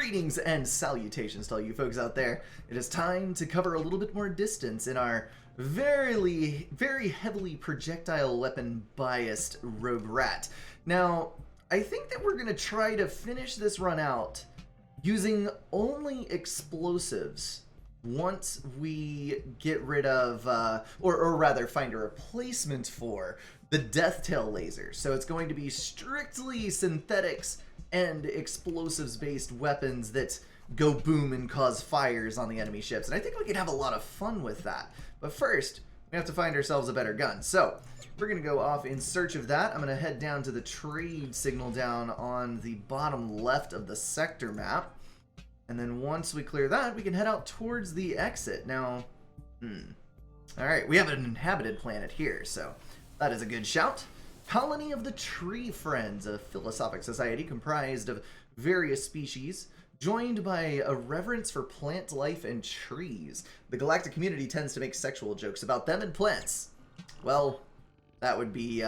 Greetings and salutations to all you folks out there. It is time to cover a little bit more distance in our very heavily projectile weapon biased Rogue Rat. Now, I think that we're going to try to finish this run out using only explosives once we get rid of, or rather find a replacement for the Deathtail laser. So it's going to be strictly synthetics and explosives-based weapons that go boom and cause fires on the enemy ships. And I think we can have a lot of fun with that. But first, we have to find ourselves a better gun. So we're going to go off in search of that. I'm going to head down to the trade signal down on the bottom left of the sector map. And then once we clear that, we can head out towards the exit. Now, alright, we have an inhabited planet here, so that is a good shout. Colony of the Tree Friends, a philosophic society comprised of various species, joined by a reverence for plant life and trees. The galactic community tends to make sexual jokes about them and plants. Well, that would be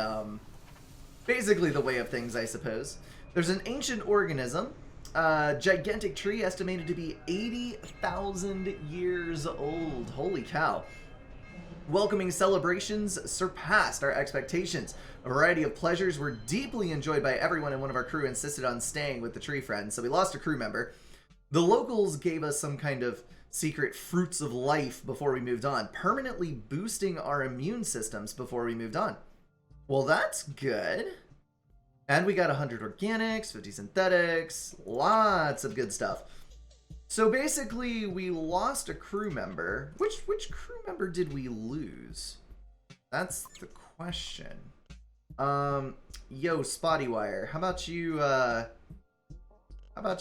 basically the way of things, I suppose. There's an ancient organism, a gigantic tree estimated to be 80,000 years old. Holy cow. Welcoming celebrations surpassed our expectations. A variety of pleasures were deeply enjoyed by everyone, and one of our crew insisted on staying with the Tree Friends, so we lost a crew member. The locals gave us some kind of secret fruits of life before we moved on, permanently boosting our immune systems before we moved on. Well, that's good. And we got 100 organics, 50 synthetics, lots of good stuff. So basically, we lost a crew member. Which crew member did we lose? That's the question. Yo, Spottywire, how about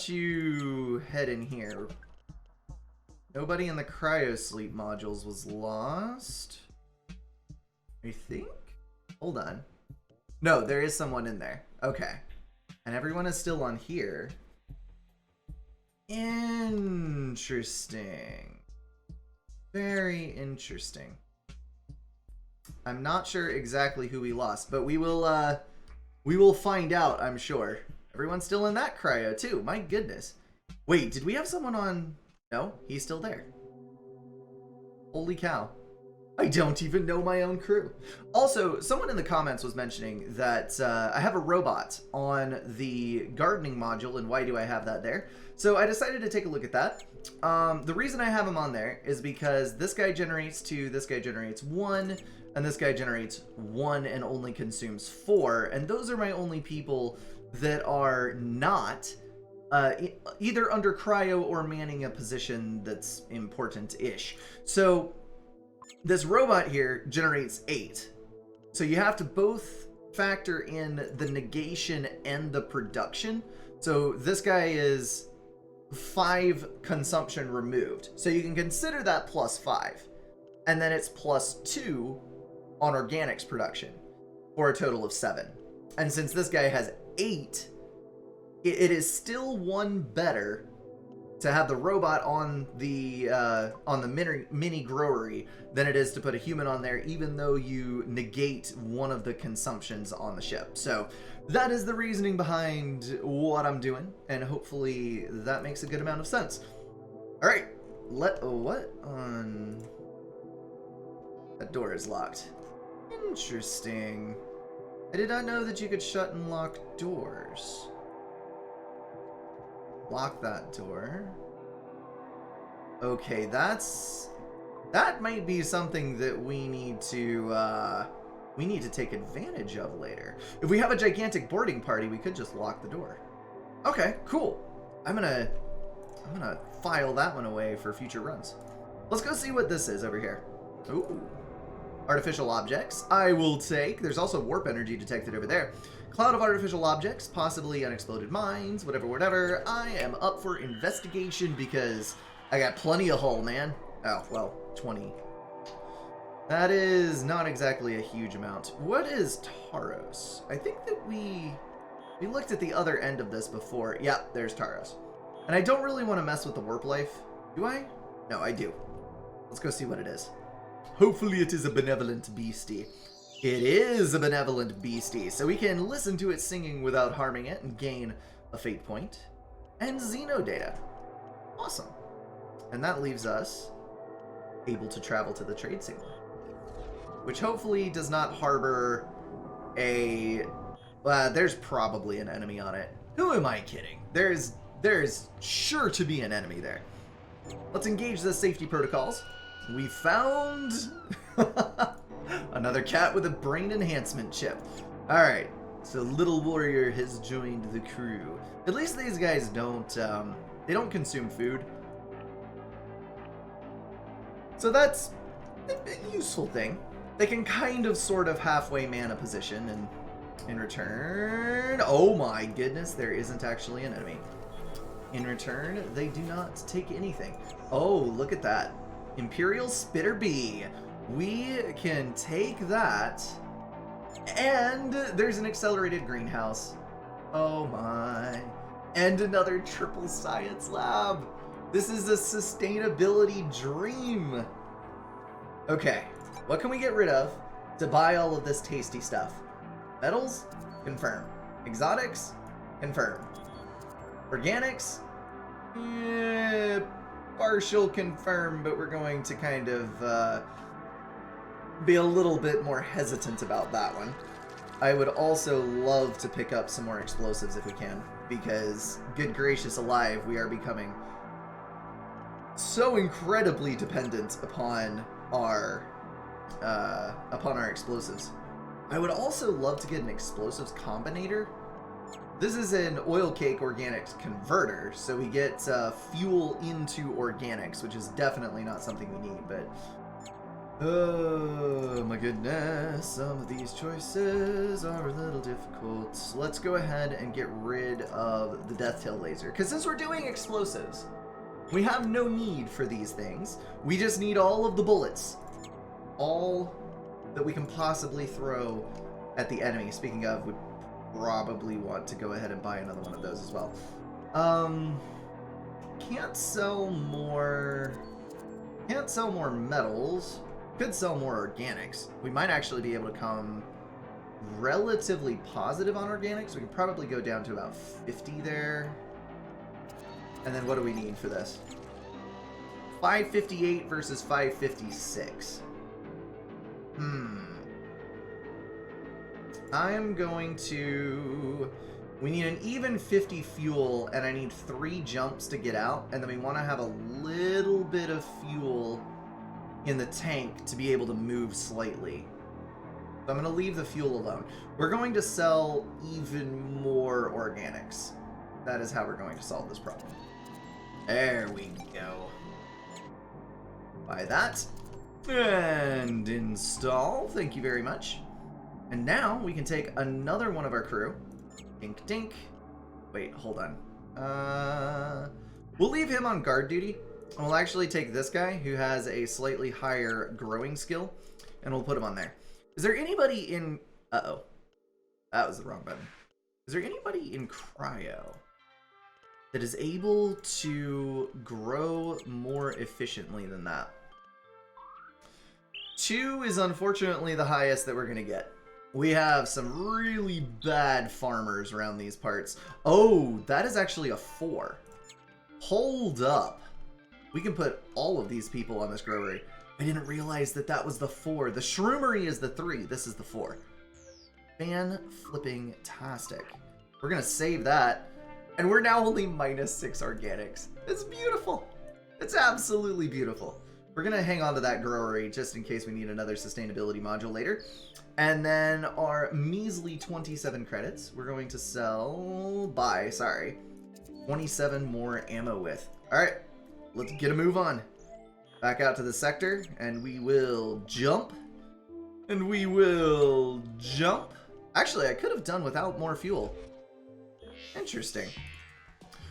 you head in here? Nobody in the cryosleep modules was lost, I think? Hold on. No, there is someone in there. Okay. And everyone is still on here. Interesting. Very interesting. I'm not sure exactly who we lost, but we will find out, I'm sure. Everyone's still in that cryo too. My goodness. Wait, did we have someone on? No, he's still there. Holy cow. I don't even know my own crew. Also, someone in the comments was mentioning that I have a robot on the gardening module, and why do I have that there? So I decided to take a look at that. The reason I have him on there is because this guy generates 2, this guy generates 1, and this guy generates 1 and only consumes 4. And those are my only people that are not either under cryo or manning a position that's important-ish. So this robot here generates 8. So you have to both factor in the negation and the production. So this guy is 5 consumption removed. So you can consider that plus 5. And then it's plus 2 on organics production for a total of 7. And since this guy has 8, it is still 1 better to have the robot on the mini growery than it is to put a human on there, even though you negate one of the consumptions on the ship. So that is the reasoning behind what I'm doing, and hopefully that makes a good amount of sense. All right, what on? That door is locked. Interesting. I did not know that you could shut and lock doors. Lock that door. Okay, that might be something that we need to take advantage of later. If we have a gigantic boarding party, we could just lock the door. Okay, cool. I'm gonna file that one away for future runs. Let's go see what this is over here. Ooh. Artificial objects. I will take. There's also warp energy detected over there. Cloud of artificial objects, possibly unexploded mines, whatever. I am up for investigation because I got plenty of hull, man. Oh, well, 20. That is not exactly a huge amount. What is Taros? I think that we looked at the other end of this before. Yeah, there's Taros. And I don't really want to mess with the warp life. Do I? No, I do. Let's go see what it is. Hopefully it is a benevolent beastie. It is a benevolent beastie, so we can listen to it singing without harming it and gain a fate point. and Xeno data. Awesome. And that leaves us able to travel to the trade signal, which hopefully does not harbor a... there's probably an enemy on it. Who am I kidding? There's sure to be an enemy there. Let's engage the safety protocols. We found another cat with a brain enhancement chip. Alright, so Little Warrior has joined the crew. At least these guys don't, they don't consume food. So that's a useful thing. They can kind of sort of halfway man a position, and in return... Oh my goodness, there isn't actually an enemy. In return, they do not take anything. Oh, look at that. Imperial Spitter Bee. We can take that. And there's an accelerated greenhouse. Oh my. And another triple science lab. This is a sustainability dream. Okay, what can we get rid of to buy all of this tasty stuff? Metals? Confirm. Exotics? Confirm. Organics? Partial confirm, but we're going to kind of be a little bit more hesitant about that one. I would also love to pick up some more explosives if we can, because good gracious alive, we are becoming so incredibly dependent upon our explosives. I would also love to get an explosives combinator. This is an oil cake organics converter, so we get fuel into organics, which is definitely not something we need, but... Oh my goodness, some of these choices are a little difficult. Let's go ahead and get rid of the Death Tail laser, because since we're doing explosives, we have no need for these things. We just need all of the bullets. All that we can possibly throw at the enemy. Speaking of, would probably want to go ahead and buy another one of those as well. Can't sell more metals. Could sell more organics. We might actually be able to come relatively positive on organics. We could probably go down to about 50 there. And then what do we need for this? 558 versus 556. I'm going to... We need an even 50 fuel, and I need 3 jumps to get out, and then we want to have a little bit of fuel in the tank to be able to move slightly. So I'm going to leave the fuel alone. We're going to sell even more organics. That is how we're going to solve this problem. There we go. Buy that. And install. Thank you very much. And now we can take another one of our crew. Dink dink. Wait, hold on. We'll leave him on guard duty. And we'll actually take this guy who has a slightly higher growing skill, and we'll put him on there. Is there anybody in... Uh-oh. That was the wrong button. Is there anybody in cryo that is able to grow more efficiently than that? 2 is unfortunately the highest that we're going to get. We have some really bad farmers around these parts. Oh, that is actually a 4. Hold up. We can put all of these people on this growery. I didn't realize that that was the 4. The shroomery is the 3. This is the 4. Fan-flipping-tastic. We're going to save that. And we're now only -6 organics. It's beautiful. It's absolutely beautiful. We're going to hang on to that growery just in case we need another sustainability module later. And then our measly 27 credits, we're going to buy 27 more ammo with. Alright, let's get a move on. Back out to the sector, and we will jump. And we will jump. Actually, I could have done without more fuel. Interesting.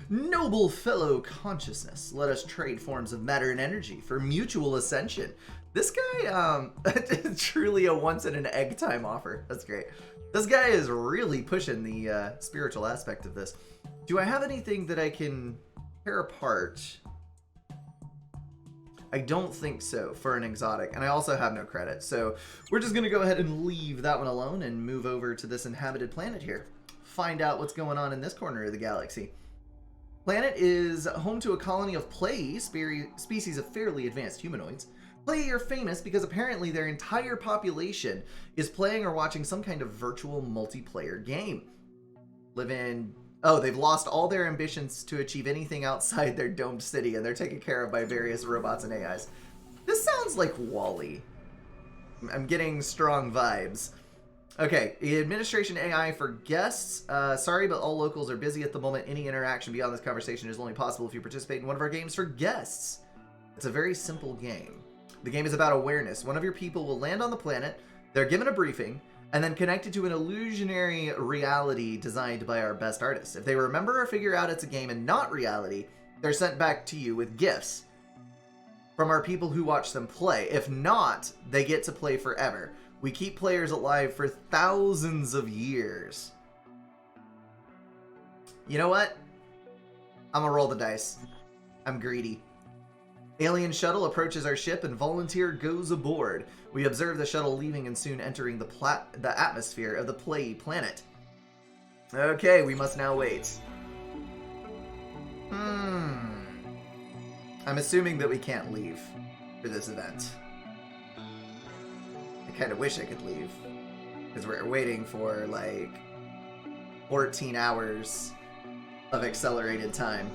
Noble fellow consciousness, let us trade forms of matter and energy for mutual ascension. This guy, truly a once-in-an-egg time offer. That's great. This guy is really pushing the spiritual aspect of this. Do I have anything that I can tear apart? I don't think so for an exotic, and I also have no credit. So we're just going to go ahead and leave that one alone and move over to this inhabited planet here. Find out what's going on in this corner of the galaxy. Planet is home to a colony of Play, species of fairly advanced humanoids. Play are famous because apparently their entire population is playing or watching some kind of virtual multiplayer game. They've lost all their ambitions to achieve anything outside their domed city, and they're taken care of by various robots and AIs. This sounds like WALL-E. I'm getting strong vibes. Okay, the administration AI for guests. Sorry, but all locals are busy at the moment. Any interaction beyond this conversation is only possible if you participate in one of our games for guests. It's a very simple game. The game is about awareness. One of your people will land on the planet, they're given a briefing, and then connected to an illusionary reality designed by our best artists. If they remember or figure out it's a game and not reality, they're sent back to you with gifts from our people who watch them play. If not, they get to play forever. We keep players alive for thousands of years. You know what? I'm gonna roll the dice. I'm greedy. Alien shuttle approaches our ship and volunteer goes aboard. We observe the shuttle leaving and soon entering the atmosphere of the Play planet. Okay, we must now wait. I'm assuming that we can't leave for this event. I kind of wish I could leave, because we're waiting for like 14 hours of accelerated time.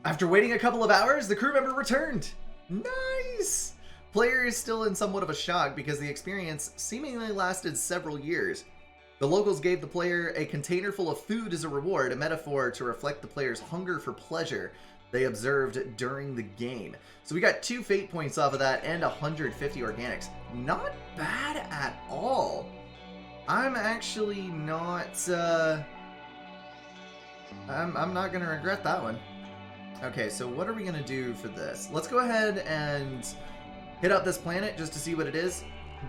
After waiting a couple of hours, the crew member returned. Nice! Player is still in somewhat of a shock because the experience seemingly lasted several years. The locals gave the player a container full of food as a reward, a metaphor to reflect the player's hunger for pleasure they observed during the game. So we got 2 fate points off of that and 150 organics. Not bad at all. I'm actually not, I'm not gonna regret that one. Okay, so what are we gonna do for this? Let's go ahead and hit up this planet just to see what it is.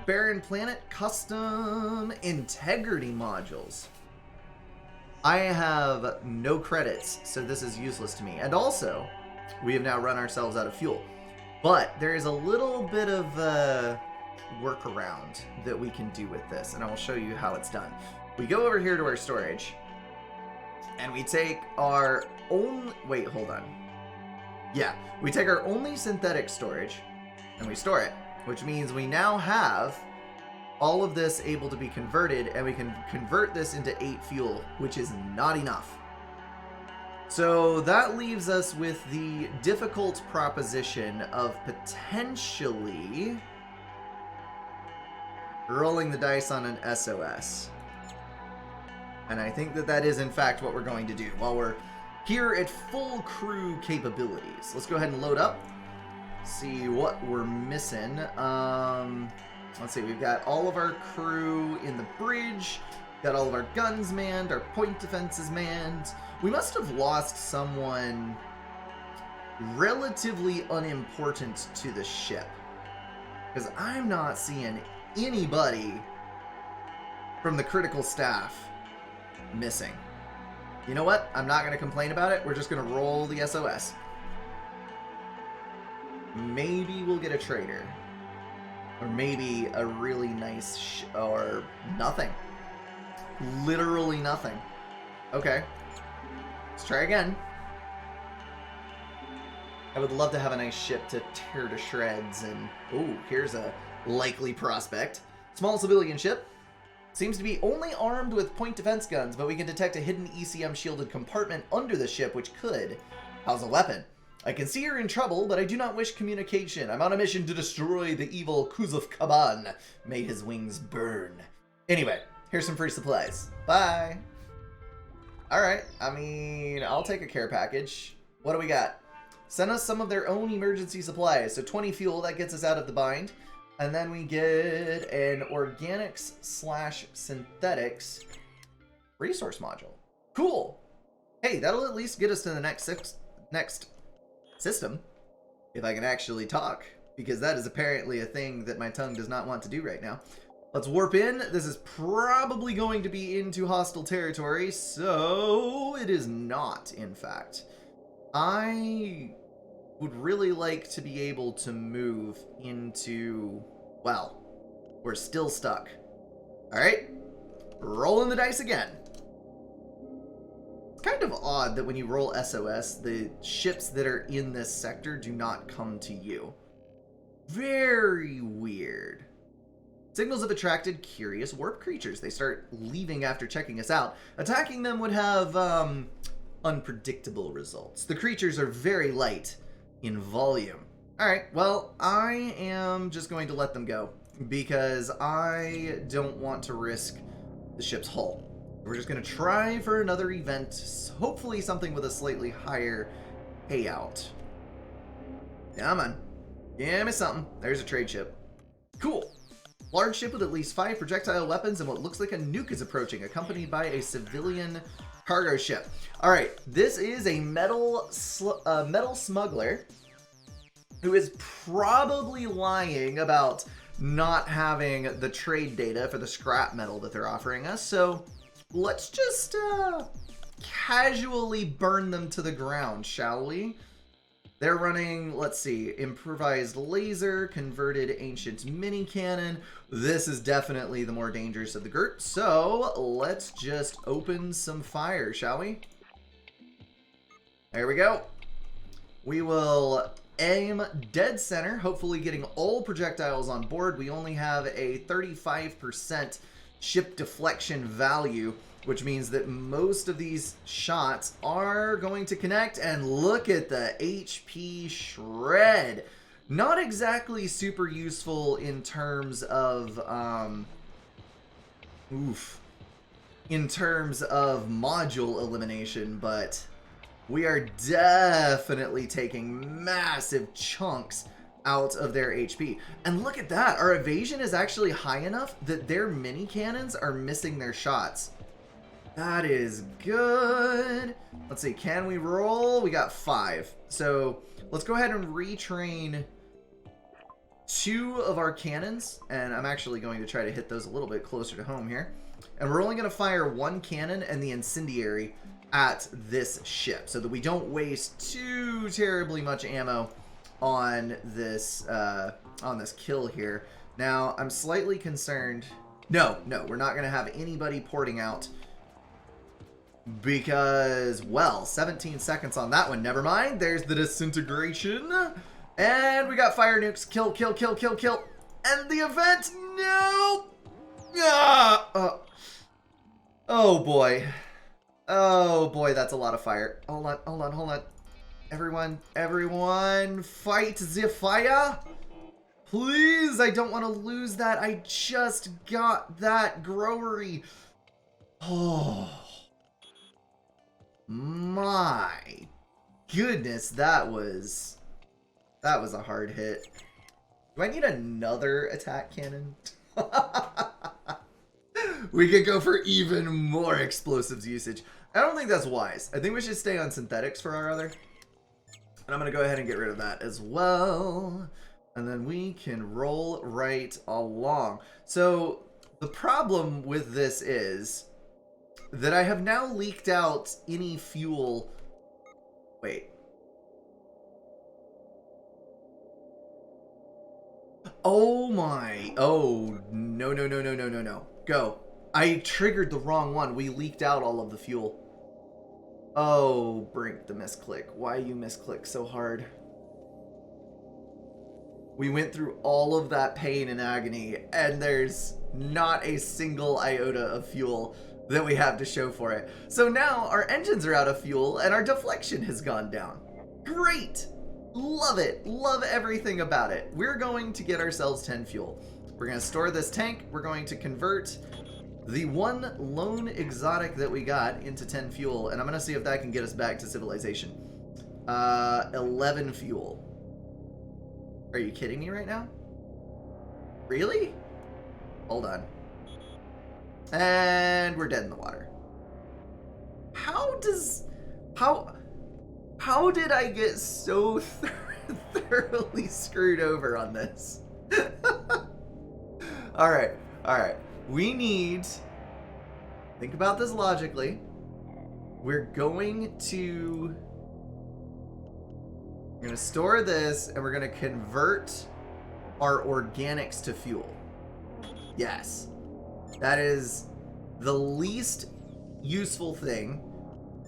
Barren Planet Custom Integrity Modules. I have no credits, so this is useless to me. And also, we have now run ourselves out of fuel. But there is a little bit of a workaround that we can do with this, and I will show you how it's done. We go over here to our storage, and we take our own... Wait, hold on. Yeah, we take our only synthetic storage, and we store it, which means we now have all of this able to be converted, and we can convert this into 8 fuel, which is not enough. So that leaves us with the difficult proposition of potentially rolling the dice on an SOS. And I think that that is in fact what we're going to do while we're here at full crew capabilities. Let's go ahead and load up. See what we're missing. Let's see, we've got all of our crew in the bridge, got all of our guns manned, our point defenses manned. We must have lost someone relatively unimportant to the ship, because I'm not seeing anybody from the critical staff missing. You know what? I'm not going to complain about it. We're just going to roll the SOS. Maybe we'll get a trader. Or maybe a really nice or nothing. Literally nothing. Okay. Let's try again. I would love to have a nice ship to tear to shreds and... Ooh, here's a likely prospect. Small civilian ship. Seems to be only armed with point defense guns, but we can detect a hidden ECM shielded compartment under the ship which could house a weapon. I can see you're in trouble, but I do not wish communication. I'm on a mission to destroy the evil Kuzov Kaban. May his wings burn. Anyway, here's some free supplies. Bye. Alright, I mean, I'll take a care package. What do we got? Send us some of their own emergency supplies. So 20 fuel, that gets us out of the bind. And then we get an organics/synthetics resource module. Cool. Hey, that'll at least get us to the next system, if I can actually talk, because that is apparently a thing that my tongue does not want to do right now. Let's warp in. This is probably going to be into hostile territory, so it is not, in fact. I would really like to be able to move into... Well, we're still stuck. Alright, rolling the dice again. kind of odd that when you roll SOS, the ships that are in this sector do not come to you. Very weird. Signals have attracted curious warp creatures. They start leaving after checking us out. Attacking them would have unpredictable results. The creatures are very light in volume. Alright, well, I am just going to let them go because I don't want to risk the ship's hull. We're just going to try for another event, hopefully something with a slightly higher payout. Come on. Give me something. There's a trade ship. Cool. Large ship with at least 5 projectile weapons and what looks like a nuke is approaching, accompanied by a civilian cargo ship. Alright, this is a metal smuggler who is probably lying about not having the trade data for the scrap metal that they're offering us, so let's just casually burn them to the ground, shall we? They're running, let's see, improvised laser, converted ancient mini cannon. This is definitely the more dangerous of the group, so let's just open some fire, shall we? There we go. We will aim dead center, hopefully getting all projectiles on board. We only have a 35% ship deflection value, which means that most of these shots are going to connect, and look at the HP shred. Not exactly super useful in terms of, in terms of module elimination, but we are definitely taking massive chunks out of their HP. And look at that, our evasion is actually high enough that their mini cannons are missing their shots. That is good. Let's see, can we roll? We got 5. So let's go ahead and retrain 2 of our cannons. And I'm actually going to try to hit those a little bit closer to home here. And we're only going to fire 1 cannon and the incendiary at this ship so that we don't waste too terribly much ammo on this kill here. Now, I'm slightly concerned. No, we're not going to have anybody porting out because, well, 17 seconds on that one. Never mind. There's the disintegration. And we got fire nukes. Kill, kill, kill, kill, kill. And the event, no! Oh, boy. Oh, boy, that's a lot of fire. Hold on. Everyone, fight the fire. Please, I don't want to lose that. I just got that growery. Oh. My goodness, that was a hard hit. Do I need another attack cannon? We could go for even more explosives usage. I don't think that's wise. I think we should stay on synthetics for our other. And I'm going to go ahead and get rid of that as well. And then we can roll right along. So the problem with this is that I have now leaked out any fuel. Wait. Oh my. Oh, no. Go. I triggered the wrong one. We leaked out all of the fuel. Oh, Brink, the misclick. Why you misclick so hard? We went through all of that pain and agony, and there's not a single iota of fuel that we have to show for it. So now our engines are out of fuel and our deflection has gone down. Great! Love it. Love everything about it. We're going to get ourselves 10 fuel. We're going to store this tank. We're going to convert the one lone exotic that we got into 10 fuel, and I'm going to see if that can get us back to civilization. 11 fuel. Are you kidding me right now? Really? Hold on. And we're dead in the water. How did I get so thoroughly screwed over on this? All right. We need, think about this logically. We're going to store this and we're going to convert our organics to fuel. Yes. That is the least useful thing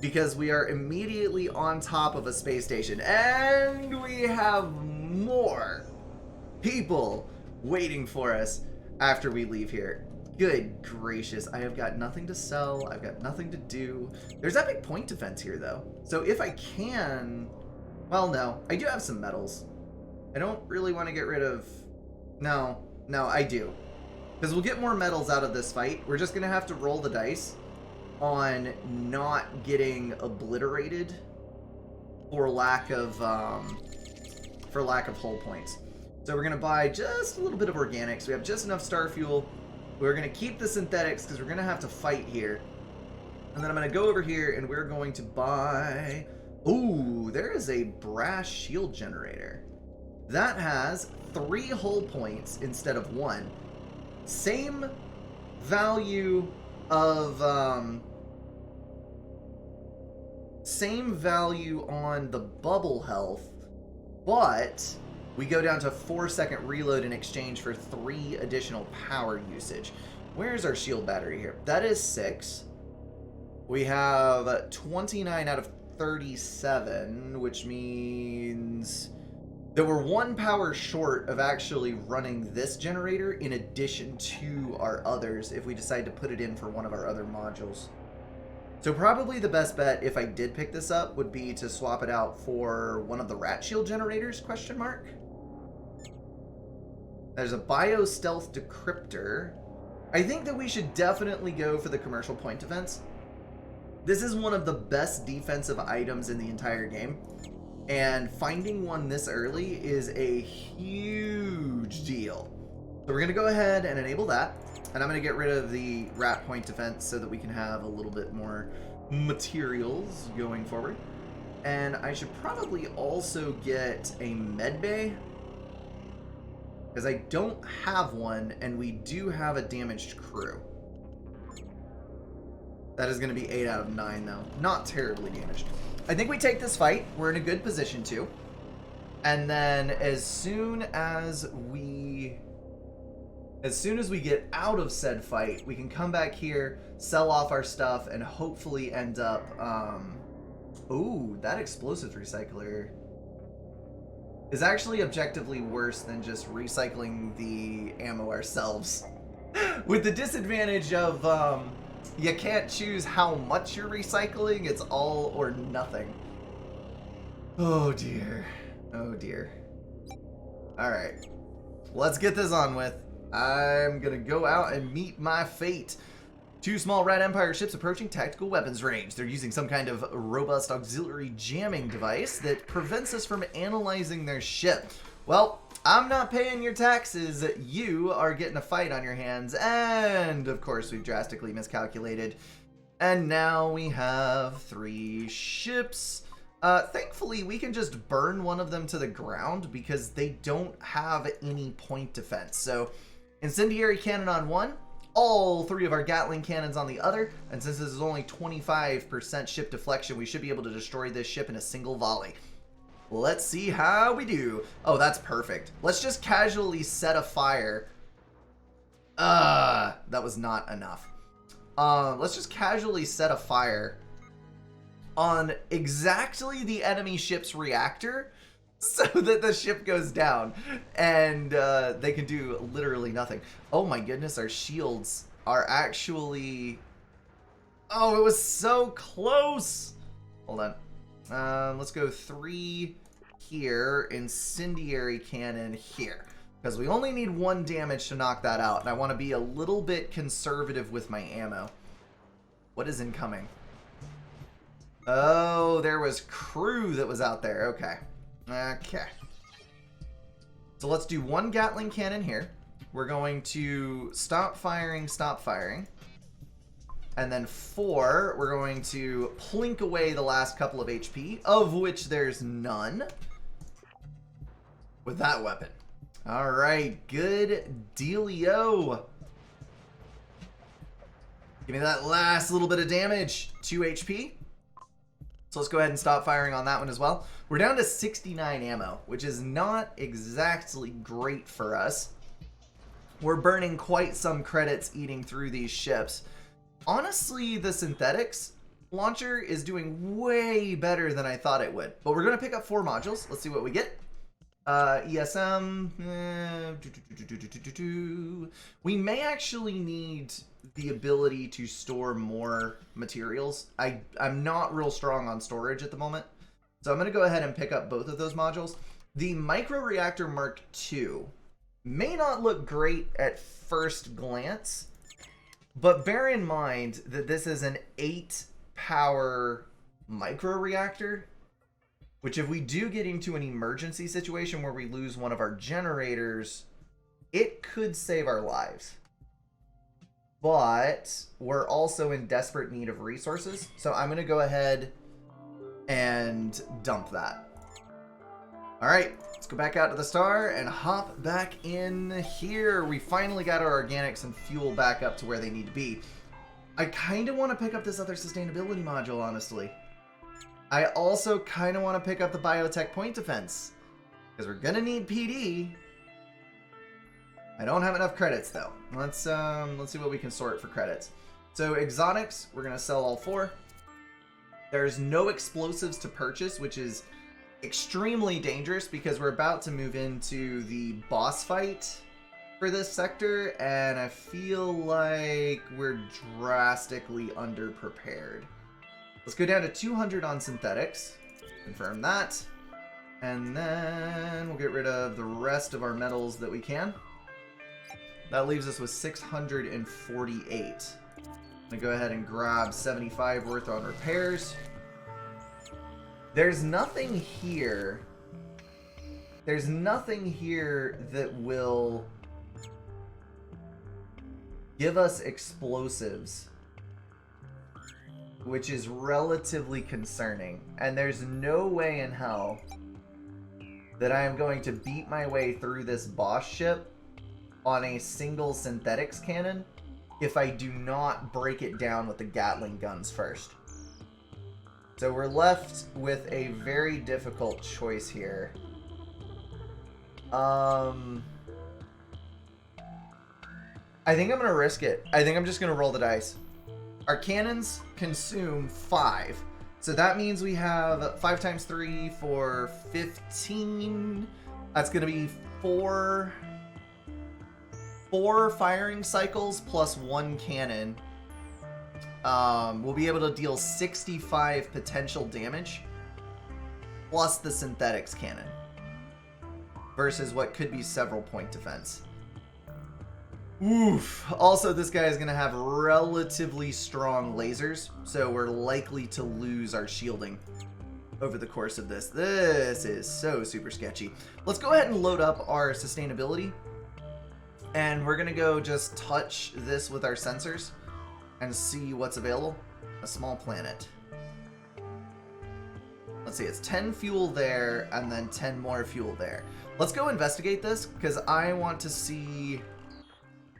because we are immediately on top of a space station, and we have more people waiting for us after we leave here. Good gracious, I have got nothing to sell, I've got nothing to do. There's epic point defense here though, so if I can, well no, I do have some metals. I don't really want to get rid of, no, I do. Because we'll get more metals out of this fight. We're just going to have to roll the dice on not getting obliterated for lack of hull points. So we're going to buy just a little bit of organics. We have just enough star fuel. We're going to keep the synthetics because we're going to have to fight here. And then I'm going to go over here and we're going to buy... Ooh, there is a brass shield generator. That has 3 hull points instead of 1. Same value of, same value on the bubble health, but we go down to 4-second reload in exchange for 3 additional power usage. Where's our shield battery here? That is 6. We have 29 out of 37, which means that we're 1 power short of actually running this generator in addition to our others if we decide to put it in for one of our other modules. So probably the best bet if I did pick this up would be to swap it out for one of the rat shield generators, question mark. There's a bio stealth decryptor. I think that we should definitely go for the commercial point defense. This is one of the best defensive items in the entire game. And finding one this early is a huge deal. So we're going to go ahead and enable that. And I'm going to get rid of the rat point defense so that we can have a little bit more materials going forward. And I should probably also get a med bay, because I don't have one, and we do have a damaged crew. That is going to be 8 out of 9, though. Not terribly damaged. I think we take this fight. We're in a good position to. And then as soon as we get out of said fight, we can come back here, sell off our stuff, and hopefully end up... Ooh, that explosives recycler is actually objectively worse than just recycling the ammo ourselves. With the disadvantage of... you can't choose how much you're recycling. It's all or nothing. Oh dear. Oh dear. Alright. Let's get this on with. I'm gonna go out and meet my fate. 2 small Rat Empire ships approaching tactical weapons range. They're using some kind of robust auxiliary jamming device that prevents us from analyzing their ship. Well, I'm not paying your taxes. You are getting a fight on your hands. And, of course, we've drastically miscalculated. And now we have 3 ships. Thankfully, we can just burn one of them to the ground because they don't have any point defense. So, incendiary cannon on one, all 3 of our Gatling cannons on the other. And since this is only 25% ship deflection, we should be able to destroy this ship in a single volley. Let's see how we do. Oh, that's perfect. Let's just casually set a fire. That was not enough. Let's just casually set a fire on exactly the enemy ship's reactor so that the ship goes down and they can do literally nothing. Oh my goodness, our shields are actually... Oh, it was so close. Hold on. Let's go 3 here, incendiary cannon here, because we only need 1 damage to knock that out, and I want to be a little bit conservative with my ammo. What is incoming? Oh, there was crew that was out there. Okay. Okay. So let's do 1 Gatling cannon here. We're going to stop firing, and then 4, we're going to plink away the last couple of HP, of which there's none, with that weapon. Alright, good dealio. Give me that last little bit of damage. 2 HP. So let's go ahead and stop firing on that one as well. We're down to 69 ammo, which is not exactly great for us. We're burning quite some credits eating through these ships. Honestly, the synthetics launcher is doing way better than I thought it would. But we're going to pick up 4 modules. Let's see what we get. ESM. We may actually need the ability to store more materials. I'm not real strong on storage at the moment. So I'm going to go ahead and pick up both of those modules. The Microreactor Mark II may not look great at first glance, but bear in mind that this is an 8-power microreactor, which if we do get into an emergency situation where we lose one of our generators, it could save our lives. But we're also in desperate need of resources, so I'm going to go ahead and dump that. All right, let's go back out to the star and hop back in here. We finally got our organics and fuel back up to where they need to be. I kind of want to pick up this other sustainability module, honestly. I also kind of want to pick up the biotech point defense because we're going to need PD. I don't have enough credits though. Let's see what we can sort for credits. So exotics, we're going to sell all 4. There's no explosives to purchase, which is extremely dangerous because we're about to move into the boss fight for this sector, and I feel like we're drastically underprepared. Let's go down to 200 on synthetics. Confirm that. And then we'll get rid of the rest of our metals that we can. That leaves us with 648. I'm going to go ahead and grab 75 worth on repairs. There's nothing here. There's nothing here that will give us explosives, which is relatively concerning. And there's no way in hell that I am going to beat my way through this boss ship on a single synthetics cannon if I do not break it down with the Gatling guns first. So we're left with a very difficult choice here. I think I'm going to risk it. I think I'm just going to roll the dice. Our cannons consume 5. So that means we have 5 times 3 for 15. That's going to be 4 firing cycles plus 1 cannon. We'll be able to deal 65 potential damage plus the synthetics cannon versus what could be several point defense. Oof. Also, this guy is going to have relatively strong lasers, so we're likely to lose our shielding over the course of this. This is so super sketchy. Let's go ahead and load up our sustainability, and we're going to go just touch this with our sensors and see what's available. A small planet. Let's see, it's 10 fuel there and then 10 more fuel there. Let's go investigate this because I want to see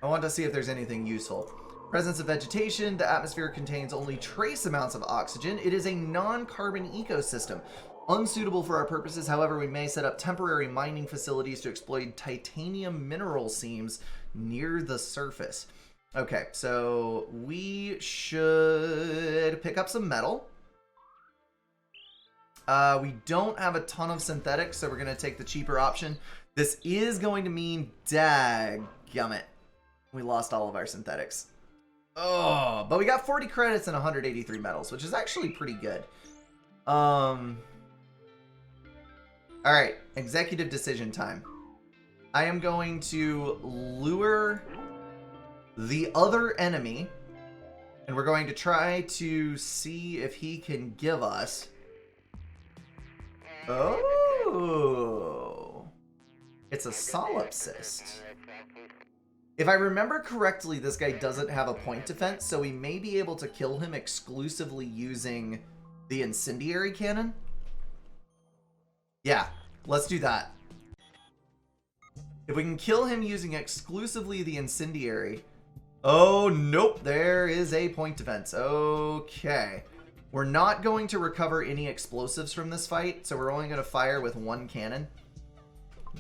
if there's anything useful. Presence of vegetation. The atmosphere contains only trace amounts of oxygen. It is a non-carbon ecosystem. Unsuitable for our purposes, however, we may set up temporary mining facilities to exploit titanium mineral seams near the surface. Okay, so we should pick up some metal. We don't have a ton of synthetics, so we're going to take the cheaper option. This is going to mean, dadgummit, we lost all of our synthetics. Oh, but we got 40 credits and 183 metals, which is actually pretty good. Alright, executive decision time. I am going to lure the other enemy, and we're going to try to see if he can give us... Oh! It's a solipsist. If I remember correctly, this guy doesn't have a point defense, so we may be able to kill him exclusively using the incendiary cannon. Yeah, let's do that. If we can kill him using exclusively the incendiary... Oh, nope, there is a point defense. Okay. We're not going to recover any explosives from this fight, so we're only going to fire with 1 cannon.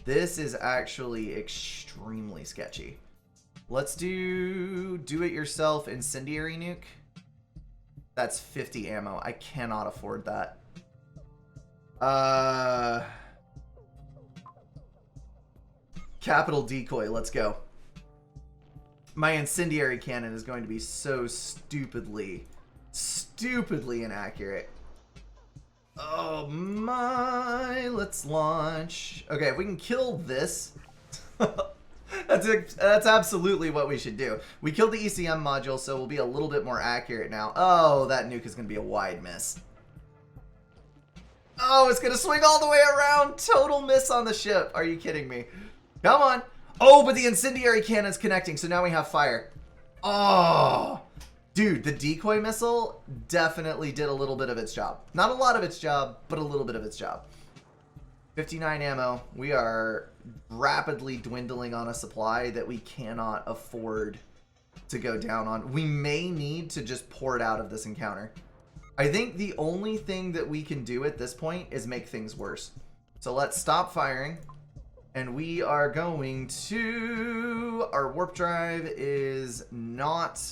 This is actually extremely sketchy. Let's do it-yourself incendiary nuke. That's 50 ammo. I cannot afford that. Capital decoy, let's go. My incendiary cannon is going to be so stupidly inaccurate. Oh my, let's launch. Okay, if we can kill this, that's absolutely what we should do. We killed the ECM module, so we'll be a little bit more accurate now. Oh, that nuke is going to be a wide miss. Oh, it's going to swing all the way around. Total miss on the ship. Are you kidding me? Come on. Oh, but the incendiary cannon's connecting, so now we have fire. Oh, dude, the decoy missile definitely did a little bit of its job. Not a lot of its job, but a little bit of its job. 59 ammo. We are rapidly dwindling on a supply that we cannot afford to go down on. We may need to just pour it out of this encounter. I think the only thing that we can do at this point is make things worse. So let's stop firing. And we are going to... Our warp drive is not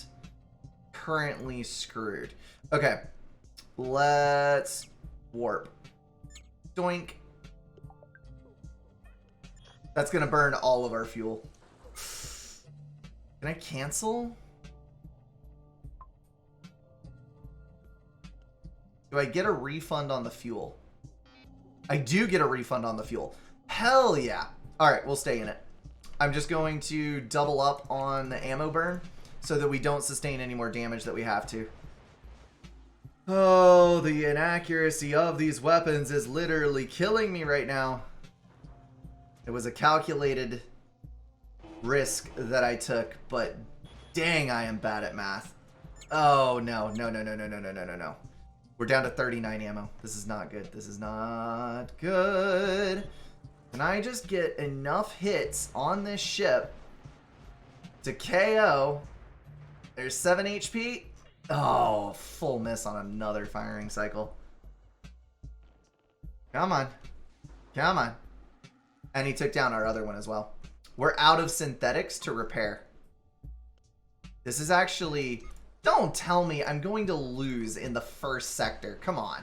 currently screwed. Okay. Let's warp. Doink. That's going to burn all of our fuel. Can I cancel? Do I get a refund on the fuel? I do get a refund on the fuel. Hell yeah. Alright, we'll stay in it. I'm just going to double up on the ammo burn so that we don't sustain any more damage that we have to. Oh, the inaccuracy of these weapons is literally killing me right now. It was a calculated risk that I took, but dang, I am bad at math. Oh, no. We're down to 39 ammo. This is not good. This is not good. Can I just get enough hits on this ship to KO? There's 7 HP. Oh, full miss on another firing cycle. Come on. Come on. And he took down our other one as well. We're out of synthetics to repair. This is actually... Don't tell me I'm going to lose in the first sector. Come on.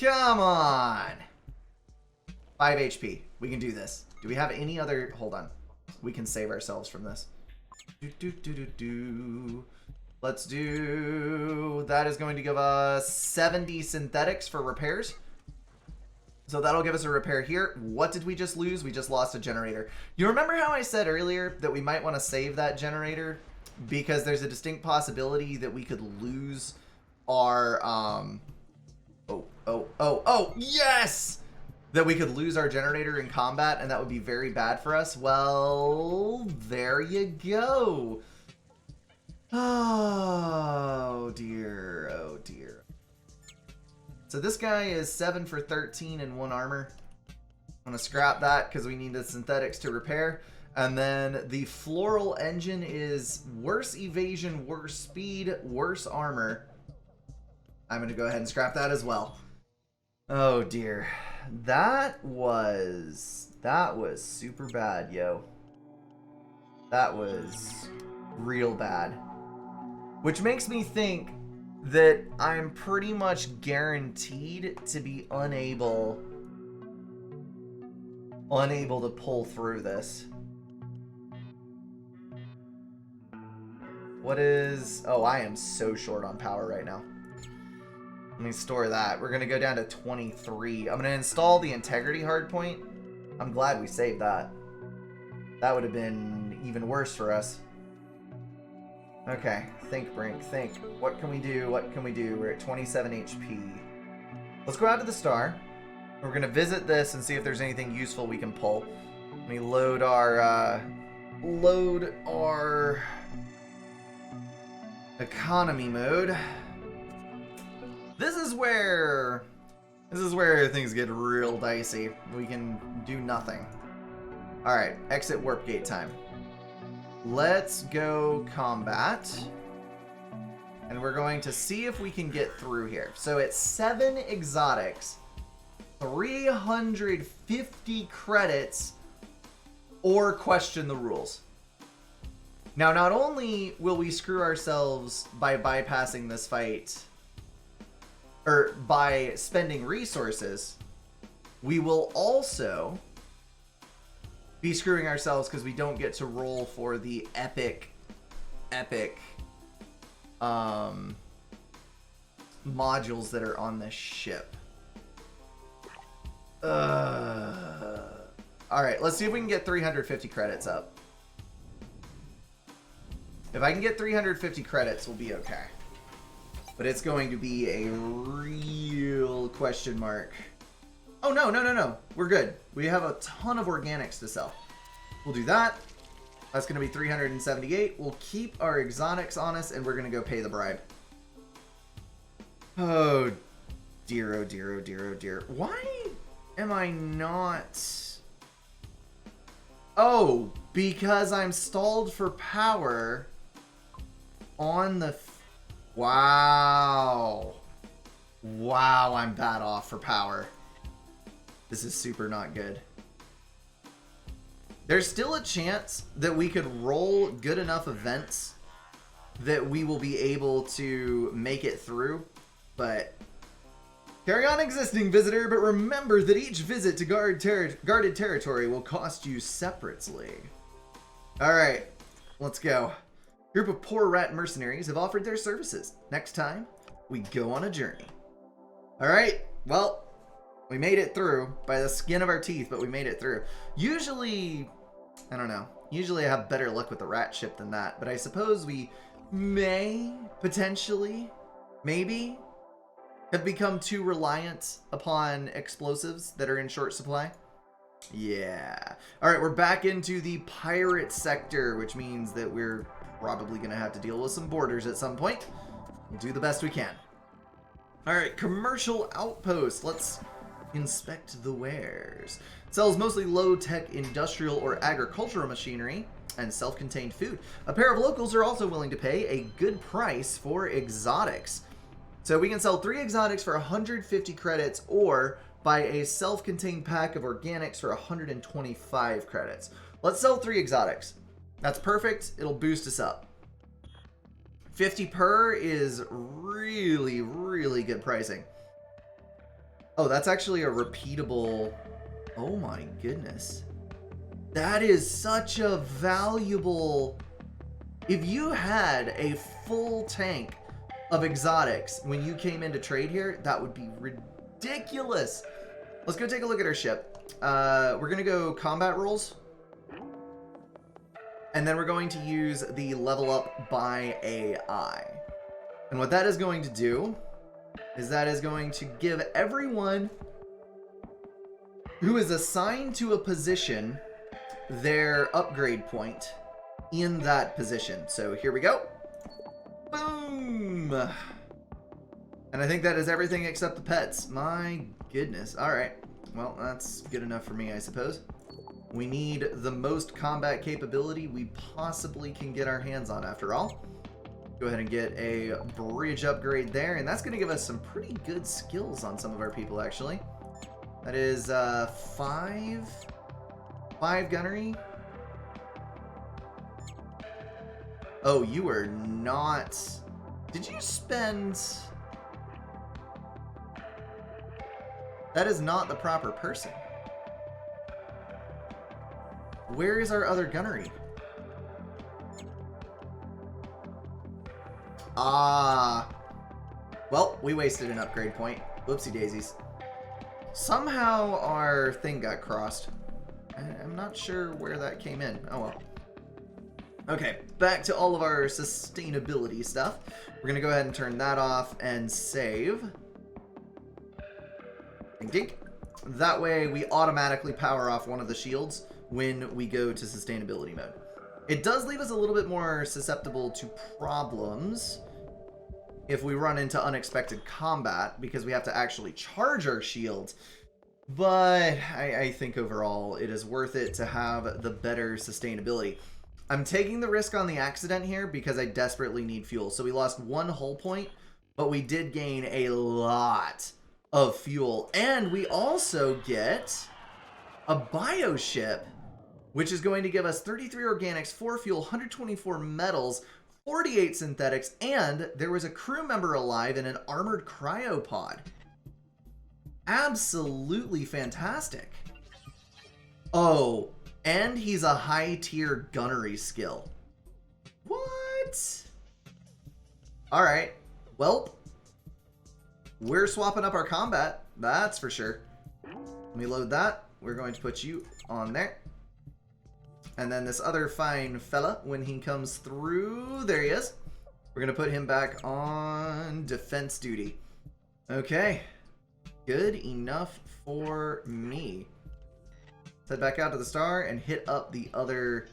Come on. 5 HP. We can do this. Do we have any other... Hold on. We can save ourselves from this. Let's do... That is going to give us 70 synthetics for repairs. So that'll give us a repair here. What did we just lose? We just lost a generator. You remember how I said earlier that we might want to save that generator? Because there's a distinct possibility that we could lose our... Yes! That we could lose our generator in combat, and that would be very bad for us. Well, there you go. Oh, dear. Oh, dear. So this guy is 7 for 13 in 1 armor. I'm going to scrap that because we need the synthetics to repair. And then the floral engine is worse evasion, worse speed, worse armor. I'm going to go ahead and scrap that as well. Oh, dear. That was super bad, yo. That was real bad. Which makes me think that I'm pretty much guaranteed to be unable to pull through this. What is... Oh, I am so short on power right now. Let me store that. We're going to go down to 23. I'm going to install the integrity hardpoint. I'm glad we saved that. That would have been even worse for us. Okay, think, Brink, think. What can we do? What can we do? We're at 27 HP. Let's go out to the star. We're going to visit this and see if there's anything useful we can pull. Let me load our economy mode. This is where things get real dicey. We can do nothing. Alright, exit warp gate time. Let's go combat. And we're going to see if we can get through here. So it's 7 exotics, 350 credits, or question the rules. Now, not only will we screw ourselves by bypassing this fight, or by spending resources, we will also be screwing ourselves because we don't get to roll for the epic modules that are on this ship. Alright, let's see if we can get 350 credits up. If I can get 350 credits, we'll be okay. But it's going to be a real question mark. Oh, no. We're good. We have a ton of organics to sell. We'll do that. That's going to be 378. We'll keep our exotics on us, and we're going to go pay the bribe. Oh, dear, oh, dear, oh, dear, oh, dear. Why am I not... Oh, because I'm stalled for power on the... Wow. Wow, I'm bad off for power. This is super not good. There's still a chance that we could roll good enough events that we will be able to make it through, but carry on existing, visitor, but remember that each visit to guarded territory will cost you separately. Alright, let's go. Group of poor rat mercenaries have offered their services. Next time, we go on a journey. Alright, well, we made it through by the skin of our teeth, but we made it through. Usually, I don't know. Usually I have better luck with the rat ship than that, but I suppose we may, potentially, maybe, have become too reliant upon explosives that are in short supply. Yeah. Alright, we're back into the pirate sector, which means that we're probably going to have to deal with some borders at some point. We'll do the best we can. Alright, commercial outpost. Let's inspect the wares. Sells mostly low-tech industrial or agricultural machinery and self-contained food. A pair of locals are also willing to pay a good price for exotics. So we can sell 3 exotics for 150 credits or buy a self-contained pack of organics for 125 credits. Let's sell 3 exotics. That's perfect. It'll boost us up. 50 per is really, really good pricing. Oh, that's actually a repeatable... Oh my goodness. That is such a valuable... If you had a full tank of exotics when you came into trade here, that would be ridiculous. Let's go take a look at our ship. We're going to go combat rolls. And then we're going to use the level up by AI. And what that is going to do is that is going to give everyone who is assigned to a position their upgrade point in that position. So here we go. Boom! And I think that is everything except the pets. My goodness. Alright. Well, that's good enough for me, I suppose. We need the most combat capability we possibly can get our hands on, after all. Go ahead and get a bridge upgrade there, and that's going to give us some pretty good skills on some of our people, actually. That is 5 gunnery. Oh, you are not... Did you spend... That is not the proper person. Where is our other gunnery? Ah. Well, we wasted an upgrade point. Whoopsie daisies. Somehow our thing got crossed. I'm not sure where that came in. Oh well. Okay, back to all of our sustainability stuff. We're gonna go ahead and turn that off and save. Ding ding. That way we automatically power off one of the shields when we go to sustainability mode. It does leave us a little bit more susceptible to problems if we run into unexpected combat, because we have to actually charge our shields. But I think overall it is worth it to have the better sustainability. I'm taking the risk on the accident here because I desperately need fuel. So we lost 1 hull point, but we did gain a lot of fuel. And we also get a bioship which is going to give us 33 organics, 4 fuel, 124 metals, 48 synthetics, and there was a crew member alive in an armored cryopod. Absolutely fantastic. Oh, and he's a high-tier gunnery skill. What? Alright. Welp. We're swapping up our combat. That's for sure. Let me load that. We're going to put you on there. And then this other fine fella, when he comes through, there he is. We're going to put him back on defense duty. Okay. Good enough for me. Let's head back out to the star and hit up the other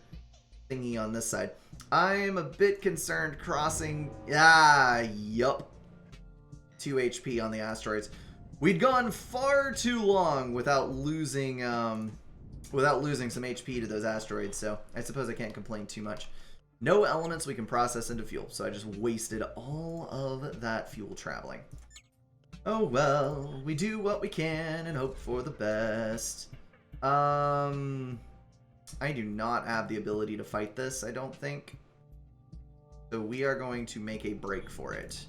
thingy on this side. I'm a bit concerned crossing... yup. 2 HP on the asteroids. We'd gone far too long without losing some HP to those asteroids, so I suppose I can't complain too much. No elements we can process into fuel, so I just wasted all of that fuel traveling. Oh well, we do what we can and hope for the best. I do not have the ability to fight this, I don't think. So we are going to make a break for it.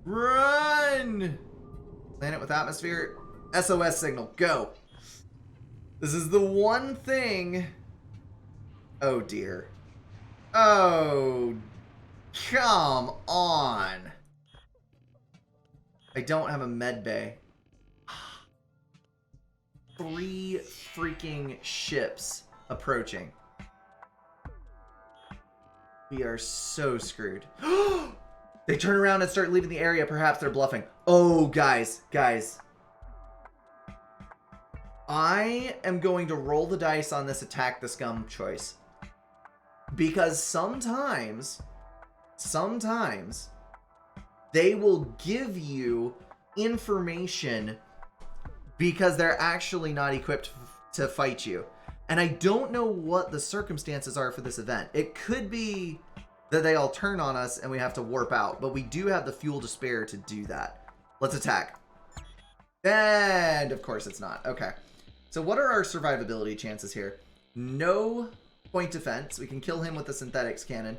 Run! Planet with atmosphere. SOS signal. Go. This is the one thing... Oh, dear. Oh, come on. I don't have a med bay. 3 freaking ships approaching. We are so screwed. They turn around and start leaving the area. Perhaps they're bluffing. Oh, guys. I am going to roll the dice on this attack the scum choice. Because sometimes they will give you information because they're actually not equipped to fight you. And I don't know what the circumstances are for this event. It could be that they all turn on us and we have to warp out, but we do have the fuel to spare to do that. Let's attack. And of course it's not. Okay. So what are our survivability chances here? No point defense. We can kill him with the synthetics cannon.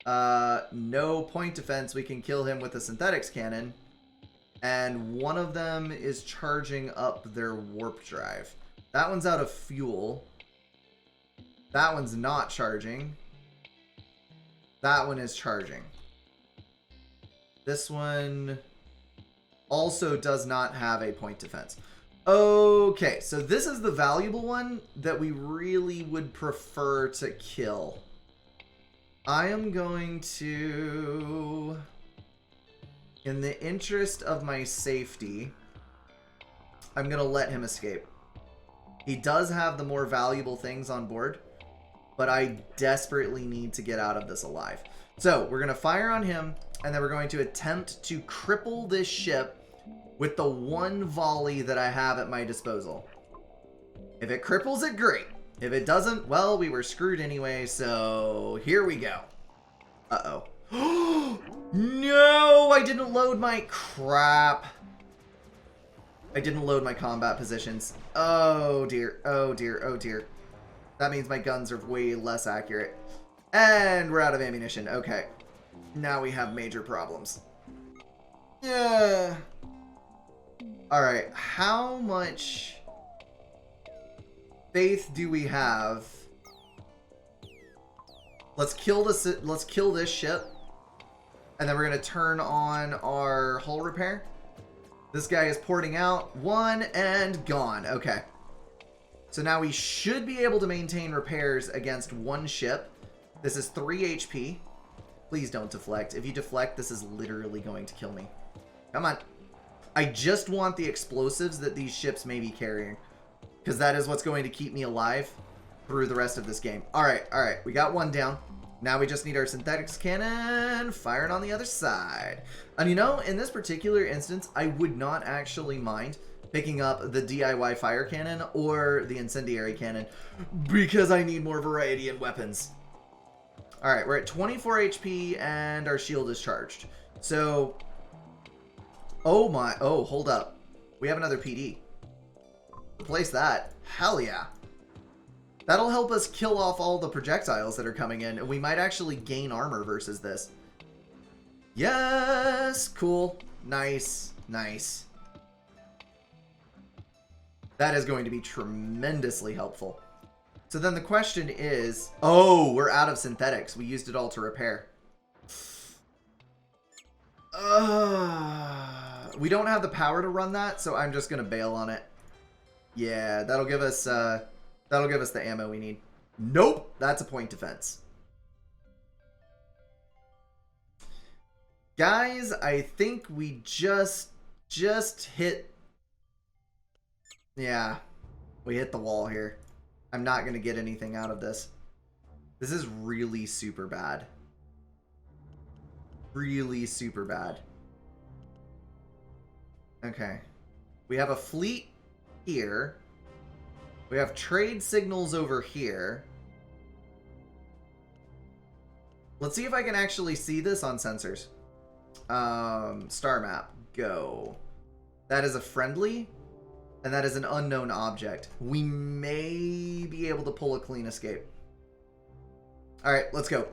No point defense. We can kill him with the synthetics cannon. And one of them is charging up their warp drive. That one's out of fuel. That one's not charging. That one is charging. This one also does not have a point defense. Okay, so this is the valuable one that we really would prefer to kill. I am going to, in the interest of my safety, I'm going to let him escape. He does have the more valuable things on board, but I desperately need to get out of this alive. So we're going to fire on him, and then we're going to attempt to cripple this ship with the one volley that I have at my disposal. If it cripples it, great. If it doesn't, well, we were screwed anyway, so here we go. Uh-oh. No, I didn't load my... Crap. I didn't load my combat positions. Oh, dear. Oh, dear. Oh, dear. That means my guns are way less accurate. And we're out of ammunition. Okay. Now we have major problems. Yeah. Alright. How much faith do we have? Let's kill this ship. And then we're going to turn on our hull repair. This guy is porting out. 1 and gone. Okay. So now we should be able to maintain repairs against one ship. This is 3 HP. Please don't deflect. If you deflect, this is literally going to kill me. Come on. I just want the explosives that these ships may be carrying, because that is what's going to keep me alive through the rest of this game. Alright, alright. We got one down. Now we just need our synthetics cannon firing on the other side. And you know, in this particular instance, I would not actually mind picking up the DIY fire cannon or the incendiary cannon, because I need more variety in weapons. Alright, we're at 24 HP and our shield is charged. So, oh my, oh, hold up. We have another PD. Replace that. Hell yeah. That'll help us kill off all the projectiles that are coming in, and we might actually gain armor versus this. Yes! Cool. Nice. Nice. That is going to be tremendously helpful. So then the question is... Oh, we're out of synthetics. We used it all to repair. We don't have the power to run that, so I'm just going to bail on it. Yeah, that'll give us the ammo we need. Nope, that's a point defense. Guys, I think we just hit... Yeah, we hit the wall here. I'm not going to get anything out of this. This is really super bad. Really super bad. Okay. We have a fleet here. We have trade signals over here. Let's see if I can actually see this on sensors. Star map. Go. That is a friendly. And that is an unknown object. We may be able to pull a clean escape. Alright, let's go.